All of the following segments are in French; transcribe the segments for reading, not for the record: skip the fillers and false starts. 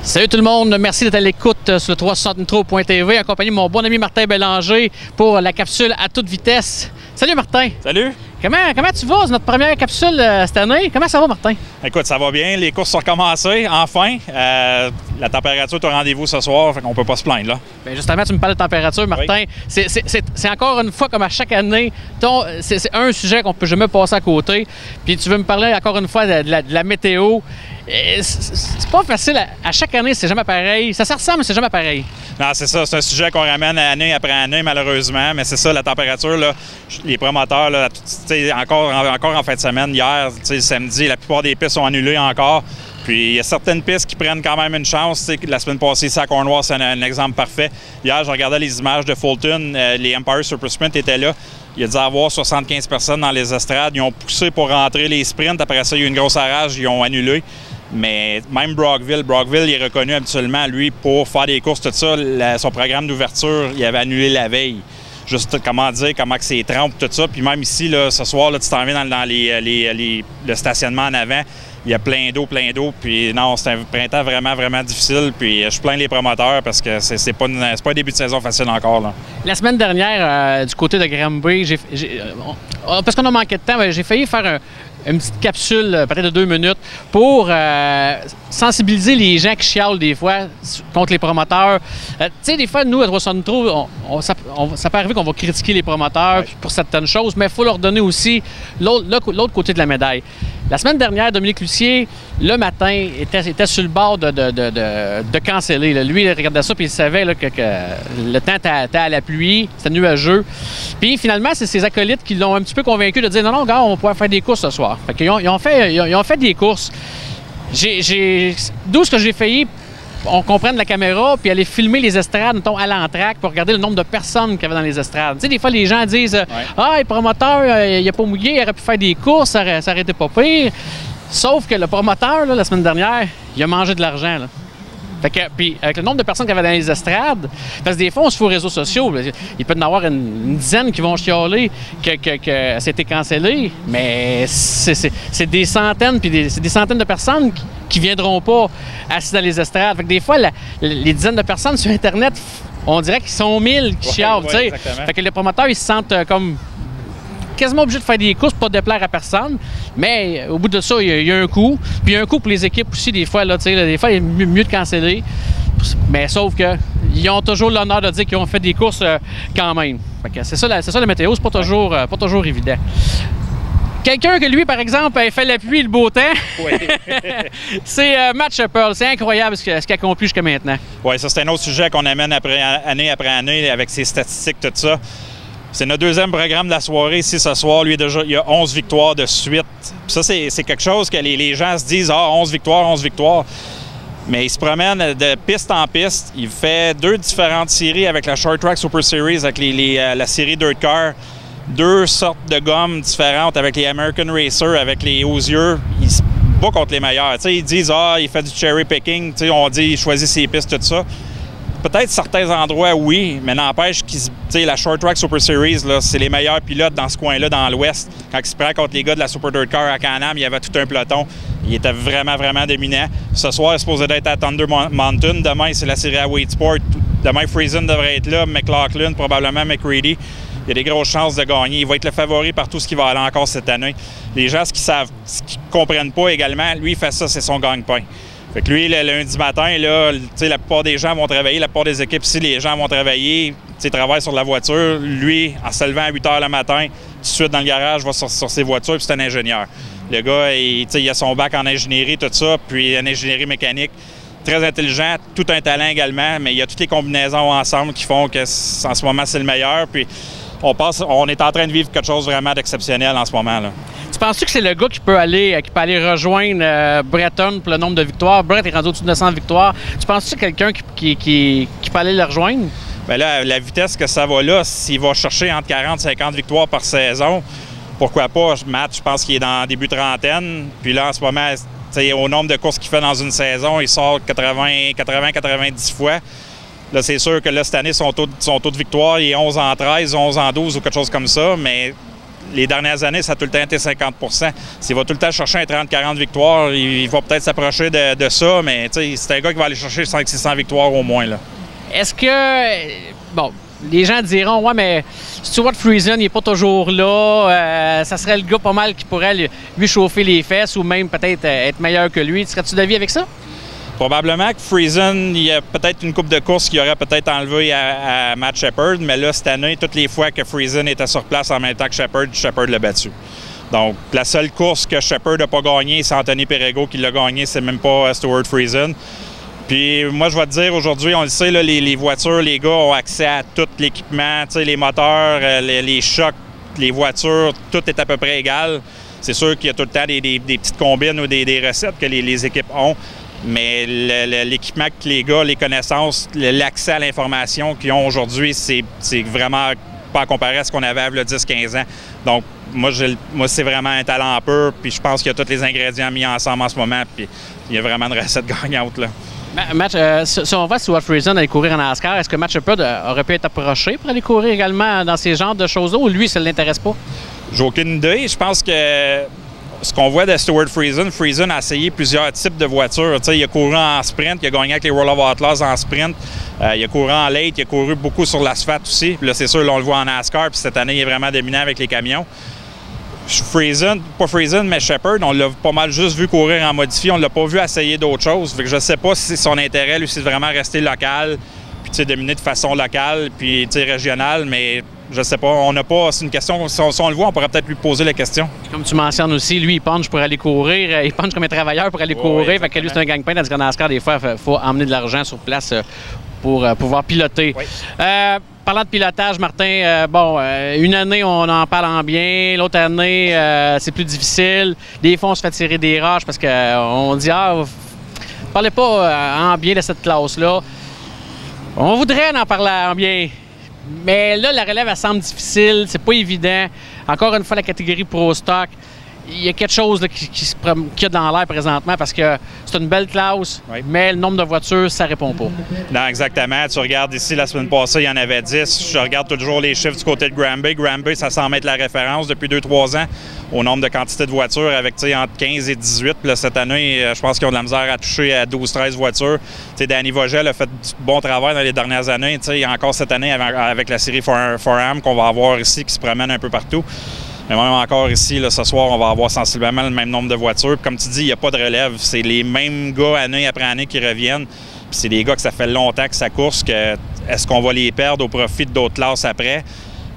Salut tout le monde, merci d'être à l'écoute sur le 360intro.tv, accompagné de mon bon ami Martin Bélanger pour la capsule à toute vitesse. Salut Martin! Salut! Comment tu vas? C'est notre première capsule cette année. Comment ça va, Martin? Écoute, ça va bien. Les courses sont recommencées, enfin. La température est au rendez-vous ce soir, fait qu'on peut pas se plaindre, là. Bien, justement, tu me parles de température, Martin. Oui. C'est encore une fois, comme à chaque année, c'est un sujet qu'on peut jamais passer à côté. Puis tu veux me parler encore une fois de la météo. C'est pas facile. À chaque année, c'est jamais pareil. Ça se ressemble, mais c'est jamais pareil. Non, c'est ça. C'est un sujet qu'on ramène année après année, malheureusement. Mais c'est ça, la température, là, les promoteurs, là, encore en fin de semaine, hier, samedi, la plupart des pistes sont annulées encore. Puis il y a certaines pistes qui prennent quand même une chance. La semaine passée, c'est à Cornwall, c'est un exemple parfait. Hier, je regardais les images de Fulton. Les Empire Super Sprint étaient là. Il y a dû avoir 75 personnes dans les estrades. Ils ont poussé pour rentrer les sprints. Après ça, il y a eu une grosse arrage. Ils ont annulé. Mais même Brockville, il est reconnu habituellement, lui, pour faire des courses, tout ça. Son programme d'ouverture, il avait annulé la veille. Juste comment dire, comment que c'est trempe, tout ça. Puis même ici, là, ce soir, là, tu t'en viens dans le stationnement en avant. Il y a plein d'eau. Puis non, c'est un printemps vraiment, vraiment difficile. Puis je plains les promoteurs parce que c'est pas un début de saison facile encore, là. La semaine dernière, du côté de Granby, parce qu'on a manqué de temps, j'ai failli faire une petite capsule, peut-être de 2 minutes, pour sensibiliser les gens qui chialent des fois contre les promoteurs. Tu sais, des fois, nous, à 300 Intro, ça peut arriver qu'on va critiquer les promoteurs pour certaines choses, mais il faut leur donner aussi l'autre côté de la médaille. La semaine dernière, Dominique Lussier, le matin, était sur le bord de canceller. Là. Lui, il regardait ça puis il savait là, que le temps était à la pluie, c'était nuageux. Puis finalement, c'est ses acolytes qui l'ont un petit peu convaincu de dire non, gars, on va pouvoir faire des courses ce soir. Fait qu'ils ont fait des courses. D'où ce que j'ai failli, on comprenne la caméra, puis aller filmer les estrades, mettons, à l'entraque pour regarder le nombre de personnes qu'il y avait dans les estrades. Tu sais, des fois, les gens disent ah, le promoteur, il n'a pas mouillé, il aurait pu faire des courses, ça aurait été pas pire. Sauf que le promoteur, là, la semaine dernière, il a mangé de l'argent. Là. Fait que, puis, avec le nombre de personnes qu'il y avait dans les estrades, parce que des fois, on se fout aux réseaux sociaux. Là, il peut y en avoir une dizaine qui vont chialer que c'était cancellé, mais c'est des centaines, puis c'est des centaines de personnes qui viendront pas assises dans les estrades. Fait que des fois, les dizaines de personnes sur Internet, on dirait qu'ils sont 1000 qui chialent. Fait que les promoteurs, ils se sentent comme quasiment obligés de faire des courses pour pas déplaire à personne. Mais au bout de ça, il y a un coût. Puis il y a un coût pour les équipes aussi, des fois. Là, des fois, il est mieux de canceller. Mais sauf qu'ils ont toujours l'honneur de dire qu'ils ont fait des courses quand même. Fait que c'est ça la météo, c'est pas toujours évident. Quelqu'un que lui, par exemple, a fait la pluie et le beau temps, c'est Matt Shepard. C'est incroyable ce qu'il a accompli jusqu'à maintenant. Oui, ça, c'est un autre sujet qu'on amène année après année avec ses statistiques, tout ça. C'est notre deuxième programme de la soirée ici ce soir. Lui, déjà, il a 11 victoires de suite. Puis ça, c'est quelque chose que les gens se disent « Ah, 11 victoires. » Mais il se promène de piste en piste. Il fait 2 différentes séries avec la Short Track Super Series, avec la série Dirt Car. 2 sortes de gommes différentes avec les American Racer, avec les Osier. Il se bat contre les meilleurs. T'sais, ils disent « Ah, il fait du cherry picking. » On dit « Il choisit ses pistes, tout ça. » Peut-être certains endroits, oui, mais n'empêche que la Short Track Super Series, c'est les meilleurs pilotes dans ce coin-là, dans l'Ouest. Quand il se prend contre les gars de la Super Dirt Car à Can-Am, il y avait tout un peloton. Il était vraiment, vraiment dominant. Ce soir, il est supposé être à Thunder Mountain. Demain, c'est la série à Wade Sport. Demain, Friesen devrait être là, McLaughlin, probablement McCready. Il y a des grosses chances de gagner. Il va être le favori par tout ce qui va aller encore cette année. Les gens, ce qu'ils comprennent pas également, lui, il fait ça, c'est son gagne-pain. Fait que lui, le lundi matin, là, la plupart des gens vont travailler, la plupart des équipes ici, les gens vont travailler, travaillent sur la voiture. Lui, en se levant à 8 h le matin, tout de suite dans le garage, va sur ses voitures, puis c'est un ingénieur. Le gars, il a son bac en ingénierie, tout ça, puis en ingénierie mécanique. Très intelligent, tout un talent également, mais il y a toutes les combinaisons ensemble qui font que en ce moment, c'est le meilleur. Puis on est en train de vivre quelque chose vraiment d'exceptionnel en ce moment, là. Tu penses que c'est le gars qui peut aller rejoindre Breton pour le nombre de victoires? Brett est rendu au-dessus de 900 victoires. Tu penses que c'est quelqu'un qui peut aller le rejoindre? Bien là, la vitesse que ça va là, s'il va chercher entre 40 et 50 victoires par saison, pourquoi pas? Matt, je pense qu'il est dans début trentaine. Puis là, en ce moment, au nombre de courses qu'il fait dans une saison, il sort 80-90 fois. Là, c'est sûr que là, cette année, son taux de victoire, il est 11 en 13, 11 en 12 ou quelque chose comme ça, mais les dernières années, ça a tout le temps été 50 %. S'il va tout le temps chercher un 30-40 victoires, il va peut-être s'approcher de ça, mais c'est un gars qui va aller chercher 500-600 victoires au moins, là. Est-ce que... Bon, les gens diront, ouais, mais Stuart Friesen, il n'est pas toujours là. Ça serait le gars pas mal qui pourrait lui chauffer les fesses ou même peut-être être meilleur que lui. Serais-tu d'avis avec ça? Probablement que Friesen, il y a peut-être une coupe de course qu'il aurait peut-être enlevé à Matt Shepard, mais là, cette année, toutes les fois que Friesen était sur place en même temps que Shepard l'a battu. Donc, la seule course que Shepard n'a pas gagnée, c'est Anthony Perego qui l'a gagnée, c'est même pas Stuart Friesen. Puis moi, je vais te dire, aujourd'hui, on le sait, là, les voitures, les gars ont accès à tout l'équipement, les moteurs, les chocs, les voitures, tout est à peu près égal. C'est sûr qu'il y a tout le temps des petites combines ou des recettes que les équipes ont, mais l'équipement que les gars, les connaissances, l'accès à l'information qu'ils ont aujourd'hui, c'est vraiment pas à comparer à ce qu'on avait il y a 10-15 ans. Donc, moi, c'est vraiment un talent pur, puis je pense qu'il y a tous les ingrédients mis ensemble en ce moment, puis il y a vraiment une recette gagnante, là. Si on va Stuart Friesen aller courir en NASCAR, est-ce que Matt Shepard aurait pu être approché pour aller courir également dans ces genres de choses-là, ou lui, ça ne l'intéresse pas? J'ai aucune idée. Je pense que ce qu'on voit de Stuart Friesen a essayé plusieurs types de voitures. Il a couru en sprint, il a gagné avec les World of Outlaws en sprint, il a couru en late, il a couru beaucoup sur l'asphalte aussi. Puis là, c'est sûr, là, on le voit en NASCAR, puis cette année, il est vraiment dominant avec les camions. Pas Friesen, mais Shepard, on l'a pas mal juste vu courir en modifié. On l'a pas vu essayer d'autres choses. Fait que je sais pas si son intérêt, lui, c'est vraiment rester local, puis dominer de façon locale, puis régionale, mais je sais pas. On n'a pas. C'est une question. Si on le voit, on pourrait peut-être lui poser la question. Comme tu mentionnes aussi, lui, il punch pour aller courir. Il punch comme un travailleur pour aller courir. Fait que lui, c'est un gagne-pain. Dans le NASCAR, des fois, il faut emmener de l'argent sur place pour pouvoir piloter. Oui. Parlant de pilotage, Martin, une année, on en parle en bien. L'autre année, c'est plus difficile. Des fois, on se fait tirer des roches parce qu'on dit « Ah, parlez pas en bien de cette classe-là. » On voudrait en parler en bien. Mais là, la relève, elle semble difficile. C'est pas évident. Encore une fois, la catégorie Pro Stock, il y a quelque chose là, qui a dans l'air présentement parce que c'est une belle classe, oui, mais le nombre de voitures, ça répond pas. Non, exactement. Tu regardes ici, la semaine passée, il y en avait 10. Je regarde toujours les chiffres du côté de Granby. Granby, ça semble être la référence depuis 2-3 ans au nombre de quantités de voitures avec entre 15 et 18. Puis là, cette année, je pense qu'ils ont de la misère à toucher à 12-13 voitures. Danny Vogel a fait du bon travail dans les dernières années. Il y a encore cette année avec la série Forum qu'on va avoir ici qui se promène un peu partout. Mais même encore ici, là, ce soir, on va avoir sensiblement le même nombre de voitures. Puis comme tu dis, il n'y a pas de relève. C'est les mêmes gars année après année qui reviennent. Puis c'est des gars que ça fait longtemps que ça course. Est-ce qu'on va les perdre au profit d'autres classes après?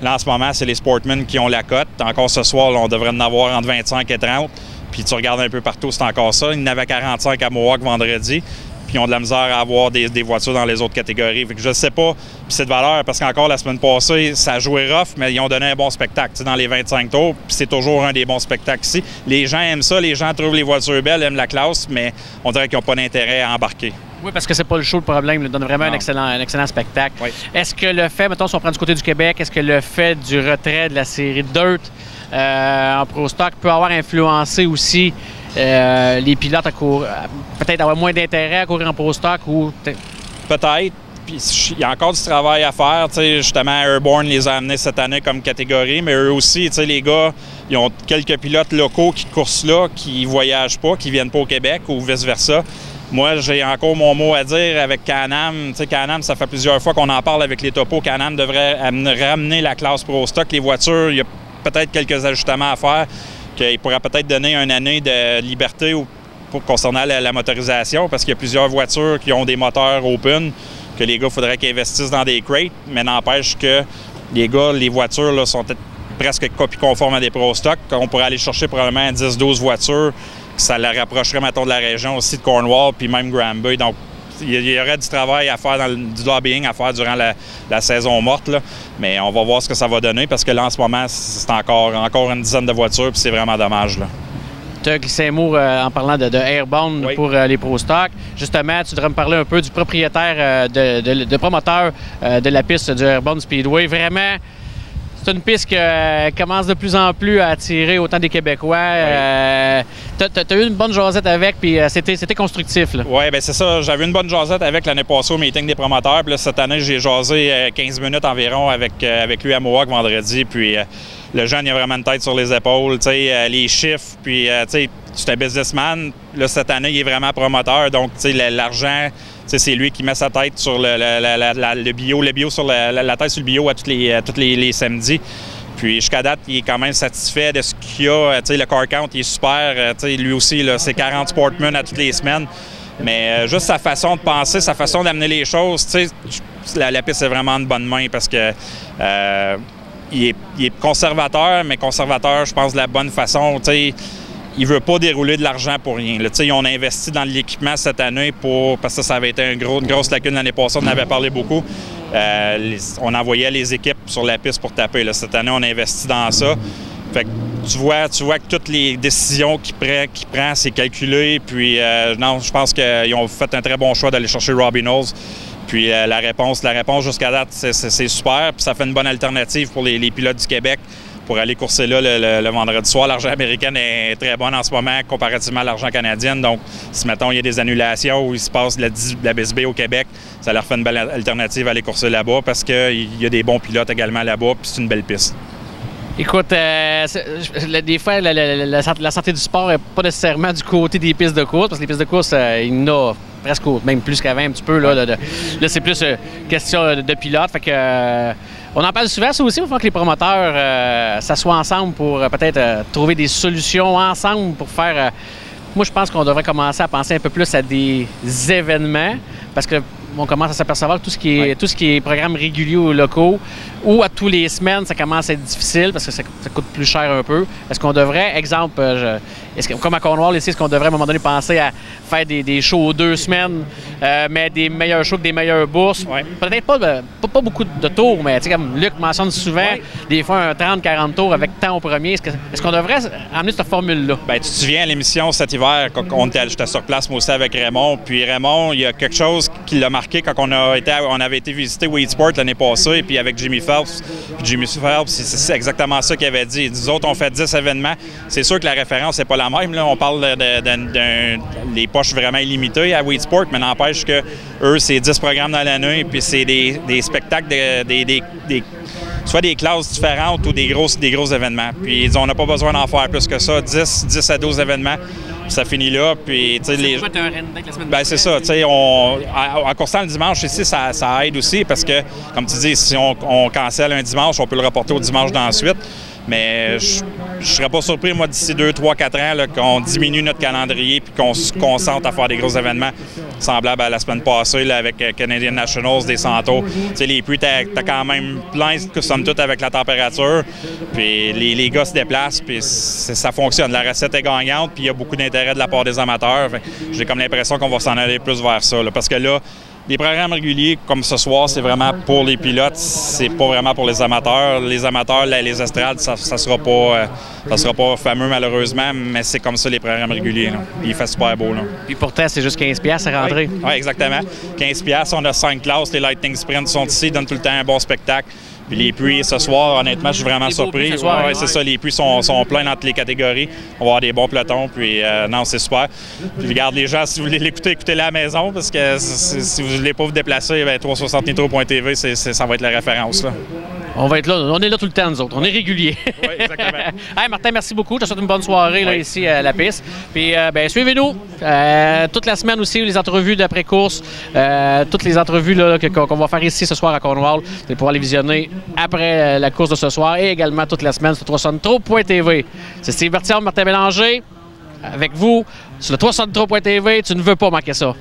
Là, en ce moment, c'est les Sportmen qui ont la cote. Encore ce soir, là, on devrait en avoir entre 25 et 30. Puis tu regardes un peu partout, c'est encore ça. Il y en avait 45 à Mohawk vendredi. Puis ils ont de la misère à avoir des voitures dans les autres catégories. Fait que je ne sais pas. Puis c'est de valeur parce qu'encore la semaine passée, ça a joué rough, mais ils ont donné un bon spectacle dans les 25 tours. Puis c'est toujours un des bons spectacles ici. Les gens aiment ça, les gens trouvent les voitures belles, aiment la classe, mais on dirait qu'ils n'ont pas d'intérêt à embarquer. Oui, parce que c'est pas le show le problème. Il donne vraiment un excellent spectacle. Oui. Est-ce que le fait, mettons, si on prend du côté du Québec, est-ce que le fait du retrait de la série Dirt en Pro Stock peut avoir influencé aussi les pilotes à courir, peut-être avoir moins d'intérêt à courir en Pro Stock ou peut-être. Puis il y a encore du travail à faire. Justement, Airborne les a amenés cette année comme catégorie, mais eux aussi, les gars, ils ont quelques pilotes locaux qui courent là, qui ne voyagent pas, qui ne viennent pas au Québec ou vice-versa. Moi, j'ai encore mon mot à dire avec Can-Am. Can-Am, ça fait plusieurs fois qu'on en parle avec les topos. Can-Am devrait ramener la classe Pro Stock. Les voitures, il y a peut-être quelques ajustements à faire qu'il pourrait peut-être donner une année de liberté concernant la motorisation parce qu'il y a plusieurs voitures qui ont des moteurs open que les gars, il faudrait qu'ils investissent dans des crates, mais n'empêche que les gars, les voitures là, sont presque copie conformes à des Pro Stock. On pourrait aller chercher probablement 10-12 voitures. Ça la rapprocherait, mettons, de la région aussi de Cornwall, puis même Granby. Donc, il y aurait du travail à faire, du lobbying à faire durant la saison morte. Là. Mais on va voir ce que ça va donner, parce que là, en ce moment, c'est encore une dizaine de voitures, puis c'est vraiment dommage. Tu as glissé un mot en parlant de Airborne oui, pour les Pro Stock. Justement, tu devrais me parler un peu du propriétaire, de promoteur de la piste du Airborne Speedway. Vraiment, c'est une piste qui commence de plus en plus à attirer autant des Québécois. Oui. t'as eu une bonne jasette avec, puis c'était constructif. Oui, bien c'est ça. J'avais une bonne jasette avec l'année passée au meeting des promoteurs. Puis là, cette année, j'ai jasé 15 minutes environ avec lui à Mohawk vendredi. Puis le jeune, il a vraiment une tête sur les épaules. Les chiffres, puis c'est un businessman. Là, cette année, il est vraiment promoteur. Donc, l'argent, c'est lui qui met sa tête sur le bio sur la tête sur le bio à tous les samedis. Puis jusqu'à date, il est quand même satisfait de ce qu'il y a. Le car count, il est super. Lui aussi, c'est 40 Sportman à toutes les semaines. Mais juste sa façon de penser, sa façon d'amener les choses, la piste est vraiment une bonne main parce que il est conservateur, mais conservateur, je pense, de la bonne façon. Il ne veut pas dérouler de l'argent pour rien. Là, on a investi dans l'équipement cette année parce que ça avait été une grosse lacune l'année passée, on en avait parlé beaucoup. On envoyait les équipes sur la piste pour taper. Là. Cette année, on a investi dans ça. Fait que tu vois que toutes les décisions qu'il prend, c'est calculé. Puis non, je pense qu'ils ont fait un très bon choix d'aller chercher Robbie Knowles. Puis la réponse jusqu'à date, c'est super. Puis ça fait une bonne alternative pour les pilotes du Québec pour aller courser là le vendredi soir. L'argent américain est très bonne en ce moment comparativement à l'argent canadien. Donc, si, mettons, il y a des annulations ou il se passe de la BSB au Québec, ça leur fait une belle alternative à aller courser là-bas parce qu'il y a des bons pilotes également là-bas, puis c'est une belle piste. Écoute, des fois, la santé du sport n'est pas nécessairement du côté des pistes de course, parce que les pistes de course, il y en a presque même plus qu'avant un petit peu. Là c'est plus question de pilote. Fait que, on en parle souvent, ça aussi, il va falloir que les promoteurs s'assoient ensemble pour peut-être trouver des solutions ensemble pour faire... moi, je pense qu'on devrait commencer à penser un peu plus à des événements, parce que on commence à s'apercevoir que tout ce qui est programmes réguliers ou locaux ou à tous les semaines, ça commence à être difficile parce que ça coûte plus cher un peu. Est-ce qu'on devrait, exemple, comme à Cornwall ici, est-ce qu'on devrait à un moment donné penser à faire des shows 2 semaines, mais des meilleurs shows que des meilleures bourses? Ouais. Peut-être pas beaucoup de tours, mais comme Luc mentionne souvent, des fois un 30-40 tours avec temps au premier. Est-ce qu'on devrait amener cette formule-là? Bien, tu te souviens à l'émission cet hiver, quand j'étais sur place moi aussi avec Raymond, puis Raymond, il y a quelque chose qui l'a marqué quand on avait été visiter Wade Sport l'année passée, puis avec Jimmy Phelps. Puis Jimmy Phelps, c'est exactement ça qu'il avait dit. Nous autres, on fait 10 événements. C'est sûr que la référence n'est pas la même. Là. On parle des poches vraiment illimitées à Wade Sport, mais n'empêche que eux, c'est 10 programmes dans l'année, puis c'est des spectacles, soit des classes différentes ou des gros événements. Puis on n'a pas besoin d'en faire plus que ça. 10 à 12 événements. Ça finit là, puis tu sais, c'est ça, tu sais, en coursant le dimanche ici, ça aide aussi parce que, comme tu dis, si on cancelle un dimanche, on peut le reporter au dimanche d'ensuite. Mais je ne serais pas surpris, moi, d'ici 2, 3, 4 ans, qu'on diminue notre calendrier puis qu'on se concentre à faire des gros événements semblables à la semaine passée là, avec Canadian Nationals, des Santos. Tu sais, les pluies, t'as quand même plein, somme toute, avec la température. Puis les gars se déplacent, puis ça fonctionne. La recette est gagnante, puis il y a beaucoup d'intérêt de la part des amateurs. J'ai comme l'impression qu'on va s'en aller plus vers ça. Là, parce que là, les programmes réguliers, comme ce soir, c'est vraiment pour les pilotes, c'est pas vraiment pour les amateurs. Les amateurs, les estrades, ça sera pas fameux malheureusement, mais c'est comme ça les programmes réguliers. Là. Il fait super beau. Là. Puis pourtant, c'est juste 15$ à rentrer. Oui, exactement. 15$, on a 5 classes, les Lightning Sprints sont ici, donnent tout le temps un bon spectacle. Puis les pluies ce soir, honnêtement, je suis vraiment surpris. Ouais, c'est ça, les pluies sont pleins dans toutes les catégories. On va avoir des bons pelotons, puis non, c'est super. Puis regarde les gens, si vous voulez l'écouter, écoutez-le à la maison, parce que si vous ne voulez pas vous déplacer, 360nitro.tv, ça va être la référence. Là. On va être là, on est là tout le temps, nous autres. On est réguliers. Oui, exactement. Hey, Martin, merci beaucoup. Je te souhaite une bonne soirée là, ici à la piste. Puis, suivez-nous toute la semaine aussi, les entrevues d'après-course, toutes les entrevues là, qu'on va faire ici ce soir à Cornwall. Vous allez pouvoir les visionner après la course de ce soir et également toute la semaine sur 360nitro.tv. C'est Steve Berthiaume, Martin Bélanger, avec vous sur le 360nitro.tv. Tu ne veux pas manquer ça.